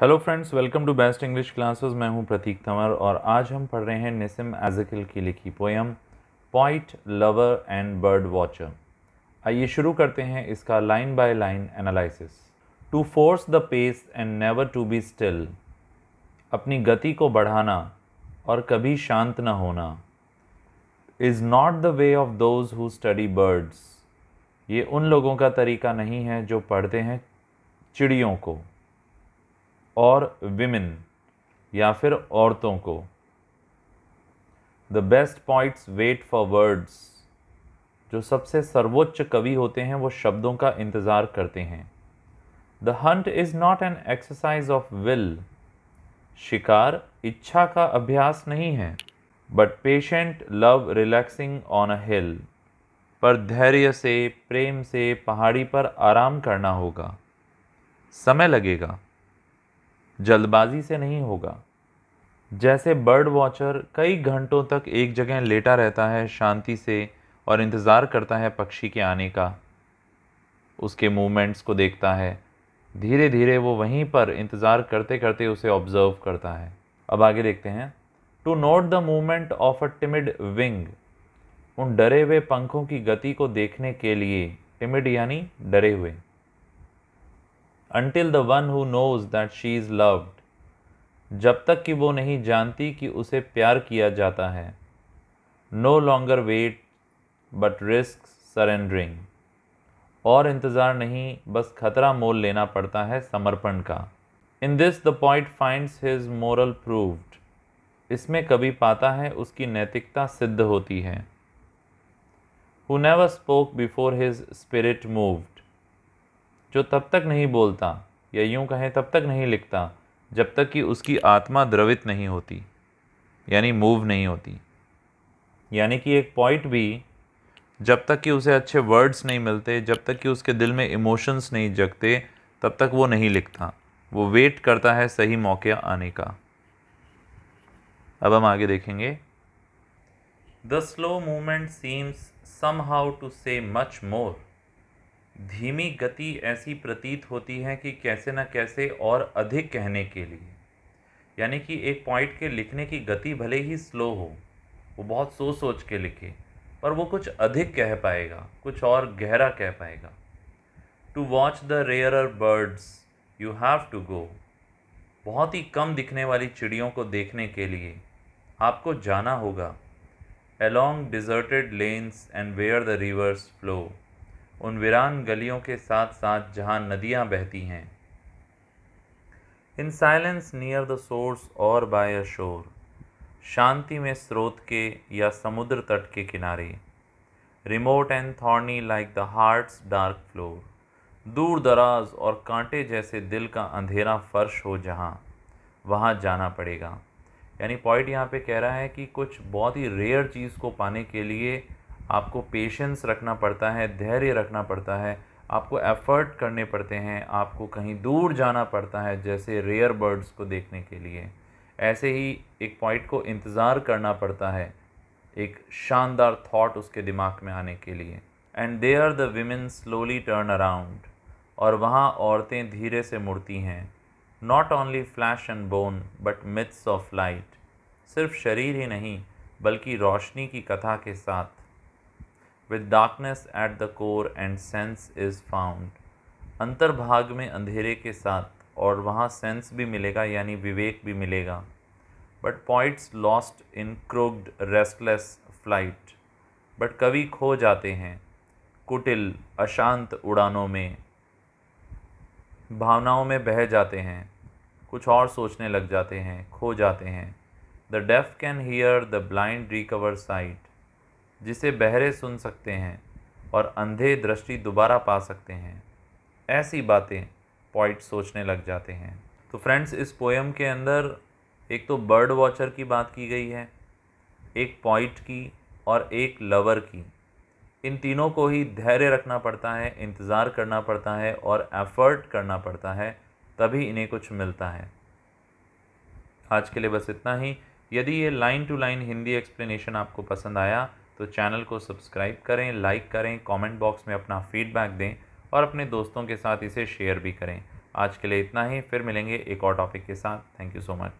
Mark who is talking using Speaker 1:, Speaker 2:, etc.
Speaker 1: Hello friends, welcome to best English classes. मैं हूं प्रतीक तंवर और आज हम पढ़ रहे हैं निसिम एज़ेकिल की लिखी poem poet, lover and bird watcher. आइए शुरू करते हैं इसका line by line analysis. To force the pace and never to be still, अपनी गति को बढ़ाना और कभी शांत न होना। Is not the way of those who study birds, ये उन लोगों का तरीका नहीं है जो पढ़ते हैं चिड़ियों को, और विमेन या फिर औरतों को। The best points wait for words, जो सबसे सर्वोच्च कवि होते हैं वो शब्दों का इंतज़ार करते हैं। The hunt is not an exercise of will, शिकार इच्छा का अभ्यास नहीं है। But patient love relaxing on a hill, पर धैर्य से, प्रेम से पहाड़ी पर आराम करना होगा। समय लगेगा, जल्दबाजी से नहीं होगा। जैसे बर्ड वॉचर कई घंटों तक एक जगह लेटा रहता है शांति से और इंतज़ार करता है पक्षी के आने का, उसके मूवमेंट्स को देखता है, धीरे धीरे वो वहीं पर इंतज़ार करते करते उसे ऑब्जर्व करता है। अब आगे देखते हैं। To note the movement of a timid wing, उन डरे हुए पंखों की गति को देखने के लिए, टिमिड यानी डरे हुए। Until the one who knows that she is loved, जब तक कि वो नहीं जानती कि उसे प्यार किया जाता है। No longer wait but risk surrendering, और इंतज़ार नहीं, बस खतरा मोल लेना पड़ता है समर्पण का। In this the point finds his moral proved, इसमें कवि पाता है उसकी नैतिकता सिद्ध होती है। Who never spoke before his spirit moved, जो तब तक नहीं बोलता, या यूं कहें तब तक नहीं लिखता जब तक कि उसकी आत्मा द्रवित नहीं होती, यानी मूव नहीं होती। यानी कि एक पॉइंट भी जब तक कि उसे अच्छे वर्ड्स नहीं मिलते, जब तक कि उसके दिल में इमोशंस नहीं जगते, तब तक वो नहीं लिखता। वो वेट करता है सही मौके आने का। अब हम आगे देखेंगे। The slow movement seems somehow to say much more, धीमी गति ऐसी प्रतीत होती है कि कैसे न कैसे और अधिक कहने के लिए। यानी कि एक पॉइंट के लिखने की गति भले ही स्लो हो, वो बहुत सोच सोच के लिखे, पर वो कुछ अधिक कह पाएगा, कुछ और गहरा कह पाएगा। To watch the rarer birds you have to go, बहुत ही कम दिखने वाली चिड़ियों को देखने के लिए आपको जाना होगा। Along deserted lanes and where the rivers flow, उन वीरान गलियों के साथ साथ जहाँ नदियाँ बहती हैं। In silence near the source और बाय अ शोर, शांति में स्रोत के या समुद्र तट के किनारे। Remote and thorny like the hearts dark floor, दूर दराज और कांटे जैसे दिल का अंधेरा फर्श हो जहाँ, वहाँ जाना पड़ेगा। यानी पॉइंट यहाँ पे कह रहा है कि कुछ बहुत ही रेयर चीज़ को पाने के लिए आपको पेशेंस रखना पड़ता है, धैर्य रखना पड़ता है, आपको एफर्ट करने पड़ते हैं, आपको कहीं दूर जाना पड़ता है जैसे रेयर बर्ड्स को देखने के लिए। ऐसे ही एक पॉइंट को इंतज़ार करना पड़ता है एक शानदार थॉट उसके दिमाग में आने के लिए। And there the women slowly turn around, और वहाँ औरतें धीरे से मुड़ती हैं। Not only flesh and bone but myths of light, सिर्फ शरीर ही नहीं बल्कि रोशनी की कथा के साथ। With darkness at the core and sense is found, अंतर्भाग में अंधेरे के साथ, और वहाँ सेंस भी मिलेगा यानी विवेक भी मिलेगा। But poets lost in crooked restless flight, but कवि खो जाते हैं कुटिल अशांत उड़ानों में, भावनाओं में बह जाते हैं, कुछ और सोचने लग जाते हैं, खो जाते हैं। The deaf can hear the blind recover sight, जिसे बहरे सुन सकते हैं और अंधे दृष्टि दोबारा पा सकते हैं। ऐसी बातें पॉइंट सोचने लग जाते हैं। तो फ्रेंड्स, इस पोएम के अंदर एक तो बर्ड वॉचर की बात की गई है, एक पॉइंट की और एक लवर की। इन तीनों को ही धैर्य रखना पड़ता है, इंतज़ार करना पड़ता है और एफर्ट करना पड़ता है, तभी इन्हें कुछ मिलता है। आज के लिए बस इतना ही। यदि ये line to line Hindi explanation आपको पसंद आया तो चैनल को सब्सक्राइब करें, लाइक करें, कमेंट बॉक्स में अपना फीडबैक दें और अपने दोस्तों के साथ इसे शेयर भी करें। आज के लिए इतना ही, फिर मिलेंगे एक और टॉपिक के साथ। Thank you so much.